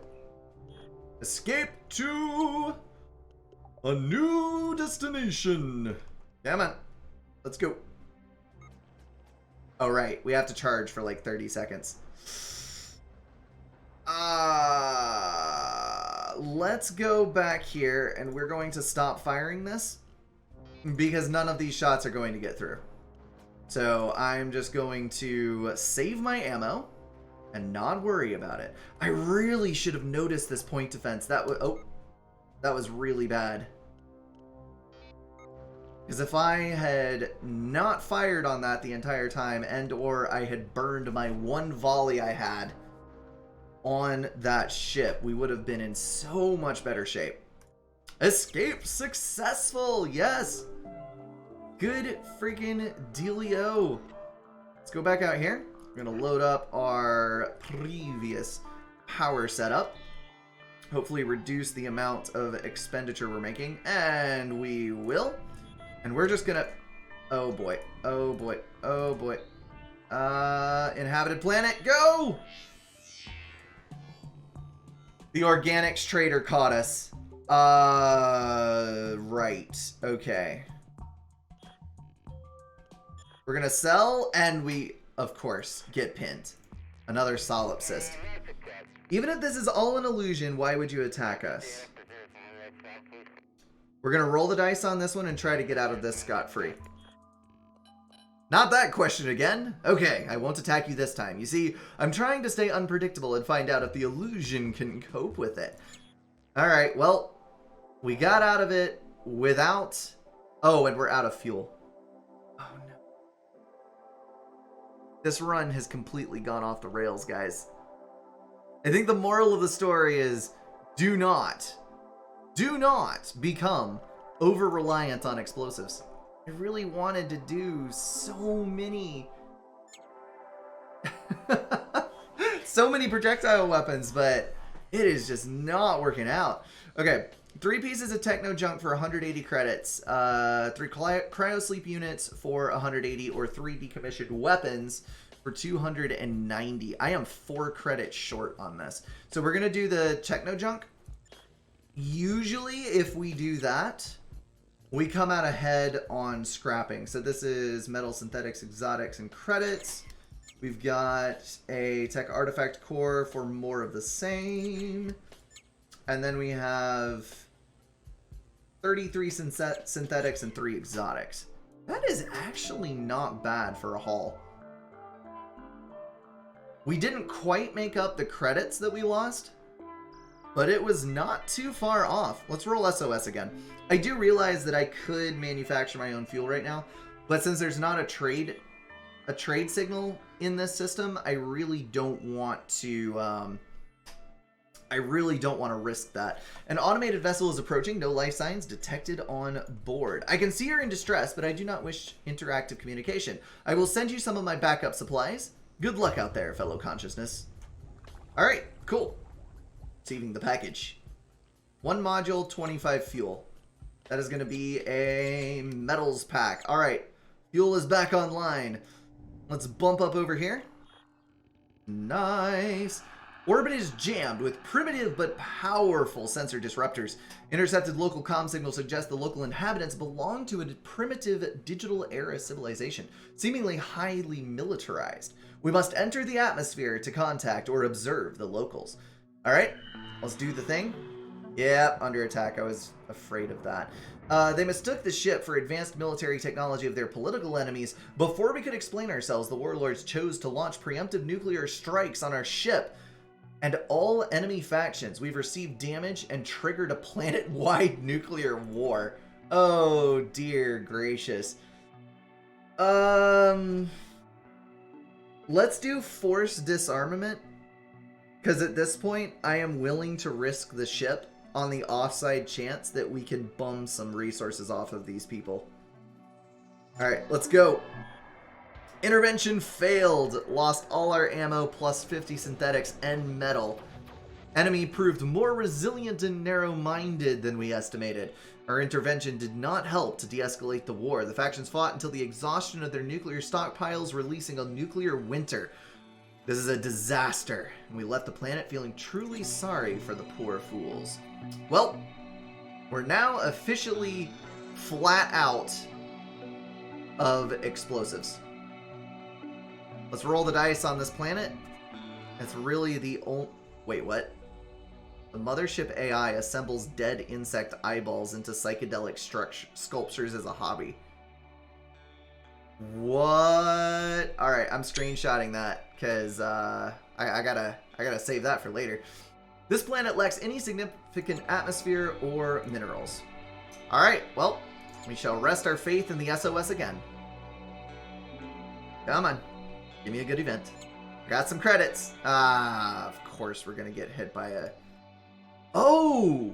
Escape to a new destination. Come on. Let's go. Oh, right. We have to charge for like 30 seconds. Let's go back here, and we're going to stop firing this because none of these shots are going to get through. So I'm just going to save my ammo and not worry about it. I really should have noticed this point defense. That was really bad. Because if I had not fired on that the entire time, and or I had burned my one volley I had on that ship, we would have been in so much better shape. Escape successful! Yes! Good freaking dealio. Let's go back out here. We're going to load up our previous power setup. Hopefully reduce the amount of expenditure we're making. And we will. And we're just going to... Oh boy. Oh boy. Oh boy. Inhabited planet, go! The organics trader caught us. Right. Okay. We're gonna sell, and we, of course, get pinned. Another solipsist. Even if this is all an illusion, why would you attack us? We're gonna roll the dice on this one and try to get out of this scot-free. Not that question again. Okay, I won't attack you this time. You see, I'm trying to stay unpredictable and find out if the illusion can cope with it. Alright, well, we got out of it without... Oh, and we're out of fuel. Oh, no. This run has completely gone off the rails, guys. I think the moral of the story is do not become over-reliant on explosives. I really wanted to do so many projectile weapons, but it is just not working out. Okay, 3 pieces of techno junk for 180 credits, 3 cryo sleep units for 180, or 3 decommissioned weapons for 290. I am 4 credits short on this. So we're going to do the techno junk. Usually, if we do that, we come out ahead on scrapping. So this is metal, synthetics, exotics, and credits. We've got a tech artifact core for more of the same. And then we have 33 synthetics and 3 exotics. That is actually not bad for a haul. We didn't quite make up the credits that we lost, but it was not too far off. Let's roll SOS again. I do realize that I could manufacture my own fuel right now, but since there's not a trade signal in this system, I really don't want to risk that. An automated vessel is approaching. No life signs detected on board. I can see her in distress, but I do not wish interactive communication. I will send you some of my backup supplies. Good luck out there, fellow consciousness. All right, cool. Receiving the package. 1 module, 25 fuel. That is going to be a metals pack. All right, fuel is back online. Let's bump up over here. Nice. Orbit is jammed with primitive but powerful sensor disruptors. Intercepted local comm signals suggest the local inhabitants belong to a primitive digital era civilization, seemingly highly militarized. We must enter the atmosphere to contact or observe the locals. Alright, let's do the thing. Yeah, under attack. I was afraid of that. They mistook the ship for advanced military technology of their political enemies. Before we could explain ourselves, the warlords chose to launch preemptive nuclear strikes on our ship and all enemy factions. We've received damage and triggered a planet-wide nuclear war. Oh, dear gracious. Let's do forced disarmament, because at this point, I am willing to risk the ship on the offside chance that we can bum some resources off of these people. Alright, let's go. Intervention failed. Lost all our ammo plus 50 synthetics and metal. Enemy proved more resilient and narrow-minded than we estimated. Our intervention did not help to de-escalate the war. The factions fought until the exhaustion of their nuclear stockpiles, releasing a nuclear winter. This is a disaster, and we left the planet feeling truly sorry for the poor fools. Well, we're now officially flat out of explosives. Let's roll the dice on this planet. It's really the only... Wait, what? The mothership AI assembles dead insect eyeballs into psychedelic sculptures as a hobby. What? Alright, I'm screenshotting that because I gotta save that for later. This planet lacks any significant atmosphere or minerals. Alright, well, we shall rest our faith in the SOS again. Come on. Give me a good event. Got some credits. Of course we're gonna get hit by a... Oh!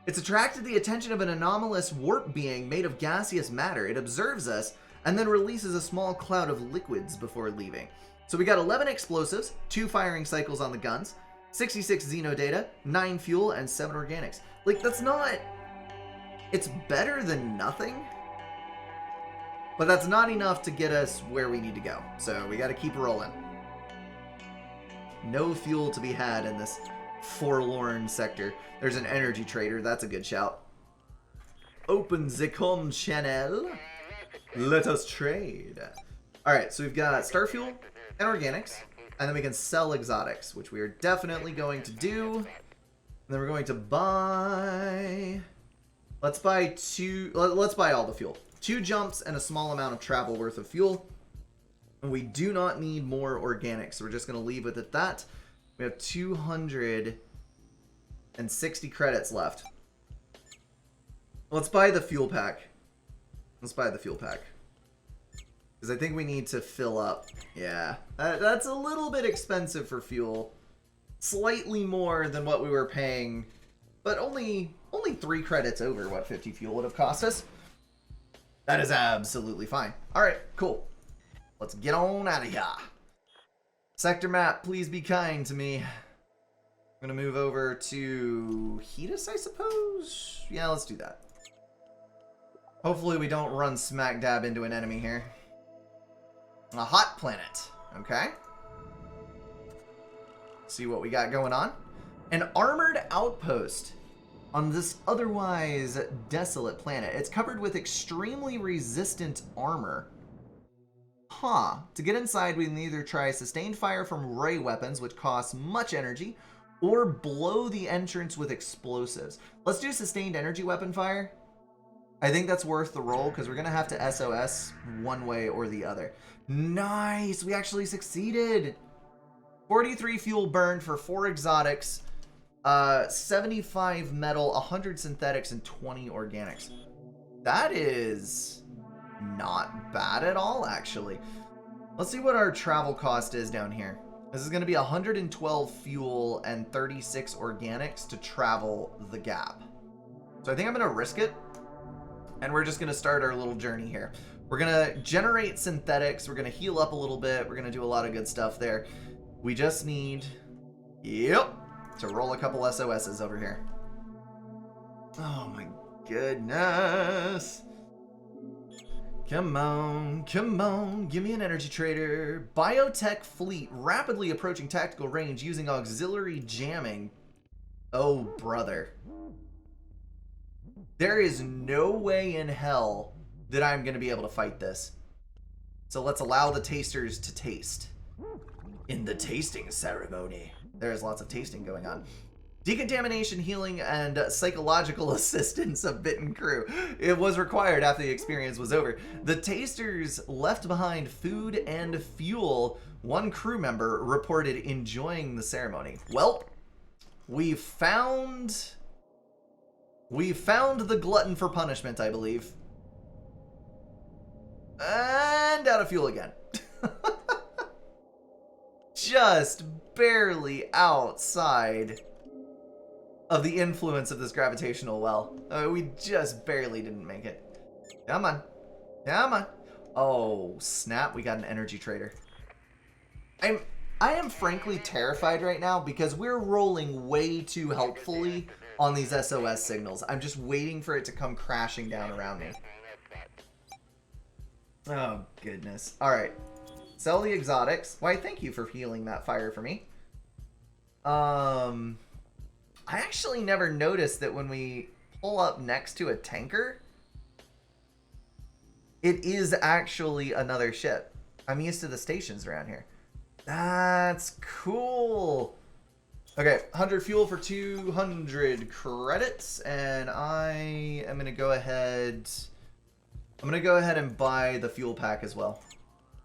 It's attracted the attention of an anomalous warp being made of gaseous matter. It observes us and then releases a small cloud of liquids before leaving. So we got 11 explosives, 2 firing cycles on the guns, 66 xeno data, 9 fuel, and 7 organics. Like, that's not... It's better than nothing. But that's not enough to get us where we need to go. So we got to keep rolling. No fuel to be had in this forlorn sector. There's an energy trader. That's a good shout. Open the comm channel. Let us trade. Alright, so we've got Starfuel and Organics. And then we can sell exotics, which we are definitely going to do. And then we're going to buy... Let's buy all the fuel. 2 jumps and a small amount of travel worth of fuel. And we do not need more organics, so we're just going to leave it at that. We have 260 credits left. Let's buy the fuel pack. Let's buy the fuel pack. Because I think we need to fill up. Yeah, that's a little bit expensive for fuel. Slightly more than what we were paying, but only 3 credits over what 50 fuel would have cost us. That is absolutely fine. Alright, cool. Let's get on out of here. Sector map, please be kind to me. I'm going to move over to Hedus, I suppose? Yeah, let's do that. Hopefully we don't run smack dab into an enemy here. A hot planet. Okay. See what we got going on. An armored outpost on this otherwise desolate planet. It's covered with extremely resistant armor. Huh. To get inside, we can either try sustained fire from ray weapons, which costs much energy, or blow the entrance with explosives. Let's do sustained energy weapon fire. I think that's worth the roll, because we're going to have to SOS one way or the other. Nice! We actually succeeded! 43 fuel burned for 4 exotics, 75 metal, 100 synthetics, and 20 organics. That is not bad at all, actually. Let's see what our travel cost is down here. This is going to be 112 fuel and 36 organics to travel the gap. So I think I'm going to risk it. And we're just going to start our little journey here. We're going to generate synthetics. We're going to heal up a little bit. We're going to do a lot of good stuff there. We just need, to roll a couple SOSs over here. Oh my goodness. Come on, give me an energy trader. Biotech fleet rapidly approaching tactical range using auxiliary jamming. Oh, brother. There is no way in hell that I'm going to be able to fight this. So let's allow the tasters to taste. In the tasting ceremony. There's lots of tasting going on. Decontamination, healing, and psychological assistance of bitten crew. It was required after the experience was over. The tasters left behind food and fuel. One crew member reported enjoying the ceremony. Well, we found the glutton for punishment, I believe. And out of fuel again. Just barely outside of the influence of this gravitational well. We just barely didn't make it. Come on. Come on. Oh, snap. We got an energy trader. I am frankly terrified right now because we're rolling way too helpfully on these SOS signals. I'm just waiting for it to come crashing down around me. Oh, goodness. All right. Sell the exotics. Why, thank you for healing that fire for me. I actually never noticed that when we pull up next to a tanker, it is actually another ship. I'm used to the stations around here. That's cool. Okay, 100 fuel for 200 credits, and I am going to go ahead... I'm going to go ahead and buy the fuel pack as well.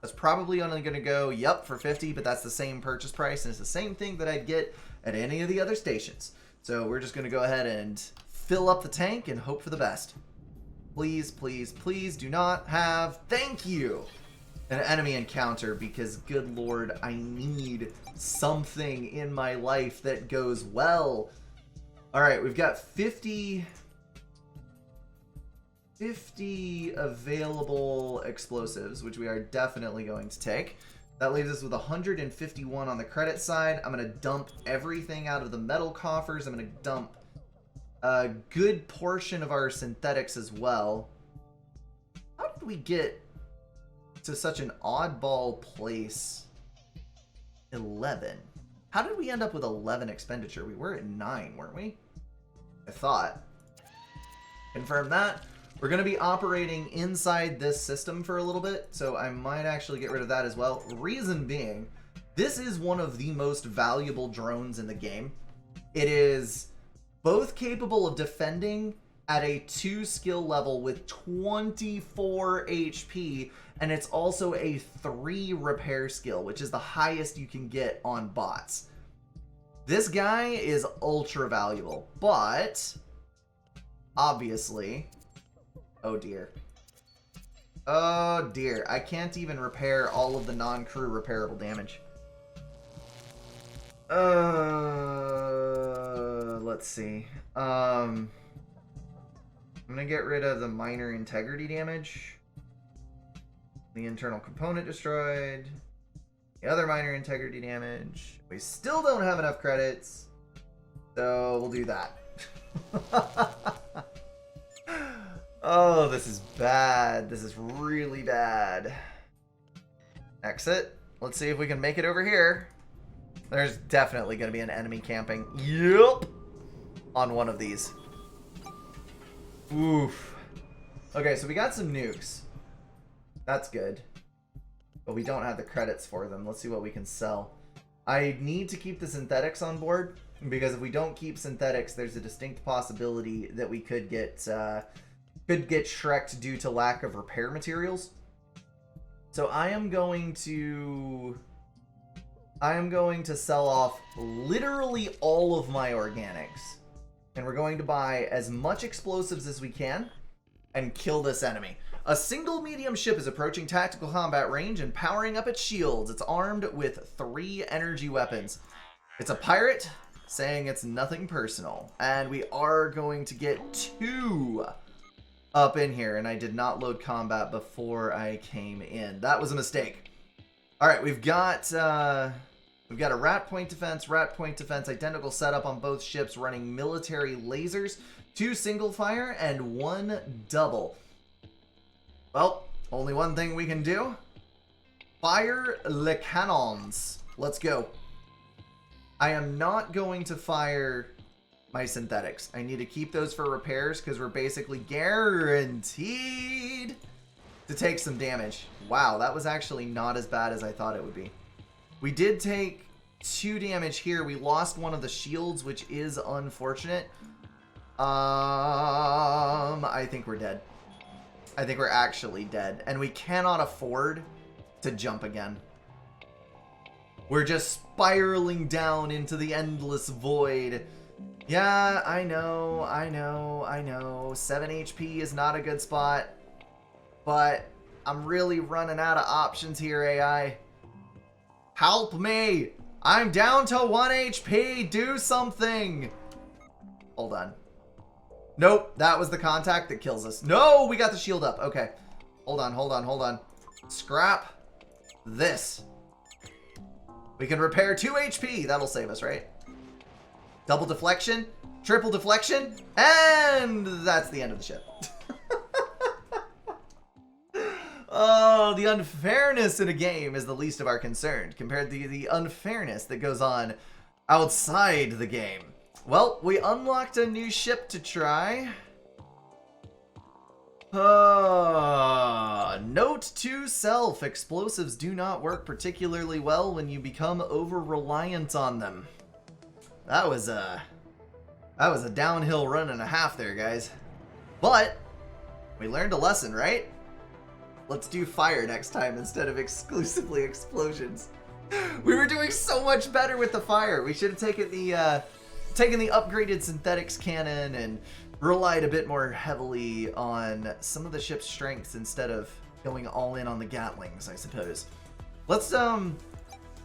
That's probably only going to go, yep, for 50, but that's the same purchase price, and it's the same thing that I'd get at any of the other stations. So we're just going to go ahead and fill up the tank and hope for the best. Please, please, please do not have, thank you, an enemy encounter, because good lord, I need something in my life that goes well. Alright, we've got 50 available explosives, which we are definitely going to take. That leaves us with 151 on the credit side. I'm going to dump everything out of the metal coffers. I'm going to dump a good portion of our synthetics as well. How did we get to such an oddball place? 11. How did we end up with 11 expenditure? We were at 9, weren't we? I thought. Confirm that. We're going to be operating inside this system for a little bit, so I might actually get rid of that as well. Reason being, this is one of the most valuable drones in the game. It is both capable of defending at a 2 skill level with 24 HP, and it's also a 3 repair skill, which is the highest you can get on bots. This guy is ultra valuable, but obviously... Oh dear. Oh dear. I can't even repair all of the non-crew repairable damage. Let's see. I'm gonna get rid of the minor integrity damage. The internal component destroyed. The other minor integrity damage. We still don't have enough credits. So we'll do that. Oh, this is bad. This is really bad. Exit. Let's see if we can make it over here. There's definitely going to be an enemy camping. Yup. On one of these. Oof. Okay, so we got some nukes. That's good. But we don't have the credits for them. Let's see what we can sell. I need to keep the synthetics on board, because if we don't keep synthetics, there's a distinct possibility that we could get shreked due to lack of repair materials. So I am going to sell off literally all of my organics. And we're going to buy as much explosives as we can and kill this enemy. A single medium ship is approaching tactical combat range and powering up its shields. It's armed with 3 energy weapons. It's a pirate, saying it's nothing personal. And we are going to get 2 up in here, and I did not load combat before I came in. That was a mistake. All right, we've got a rat point defense, identical setup on both ships, running military lasers, 2 single fire and 1 double. Well, Only one thing we can do. Fire le cannons. Let's go. I am not going to fire my synthetics. I need to keep those for repairs because we're basically guaranteed to take some damage. Wow, that was actually not as bad as I thought it would be. We did take 2 damage here. We lost one of the shields, which is unfortunate. I think we're dead. I think we're actually dead. And we cannot afford to jump again. We're just spiraling down into the endless void. Yeah, I know. 7 HP is not a good spot. But I'm really running out of options here, AI. Help me! I'm down to 1 HP! Do something! Hold on. Nope, that was the contact that kills us. No, we got the shield up. Okay. Hold on. Scrap this. We can repair 2 HP. That'll save us, right? Double deflection, triple deflection, and that's the end of the ship. Oh, the unfairness in a game is the least of our concern compared to the unfairness that goes on outside the game. Well, we unlocked a new ship to try. Note to self, explosives do not work particularly well when you become over-reliant on them. That was a downhill run and a half there, guys. But we learned a lesson, right? Let's do fire next time instead of exclusively explosions. We were doing so much better with the fire. We should have taken the upgraded synthetics cannon and relied a bit more heavily on some of the ship's strengths instead of going all in on the Gatlings, I suppose. Let's,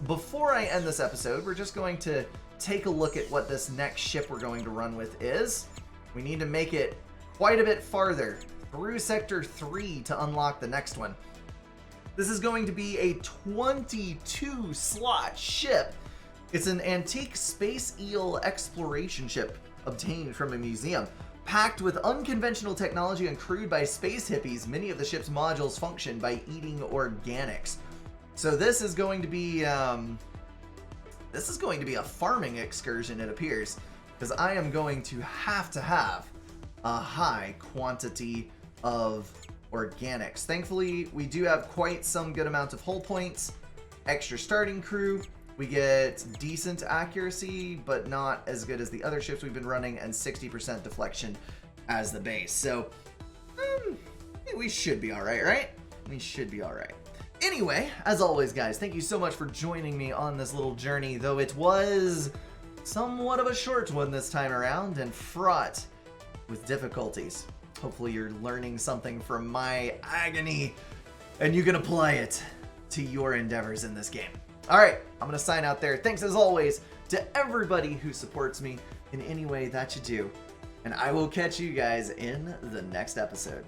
before I end this episode, we're just going to take a look at what this next ship we're going to run with is. We need to make it quite a bit farther through Sector 3 to unlock the next one. This is going to be a 22-slot ship. It's an antique space eel exploration ship obtained from a museum. Packed with unconventional technology and crewed by space hippies, many of the ship's modules function by eating organics. So this is going to be a farming excursion, it appears, because I am going to have a high quantity of organics. Thankfully, we do have quite some good amount of hull points, extra starting crew. We get decent accuracy, but not as good as the other ships we've been running, and 60% deflection as the base. So, we should be alright, right? We should be alright. Anyway, as always, guys, thank you so much for joining me on this little journey, though it was somewhat of a short one this time around and fraught with difficulties. Hopefully you're learning something from my agony, and you can apply it to your endeavors in this game. Alright, I'm going to sign out there. Thanks as always to everybody who supports me in any way that you do. And I will catch you guys in the next episode.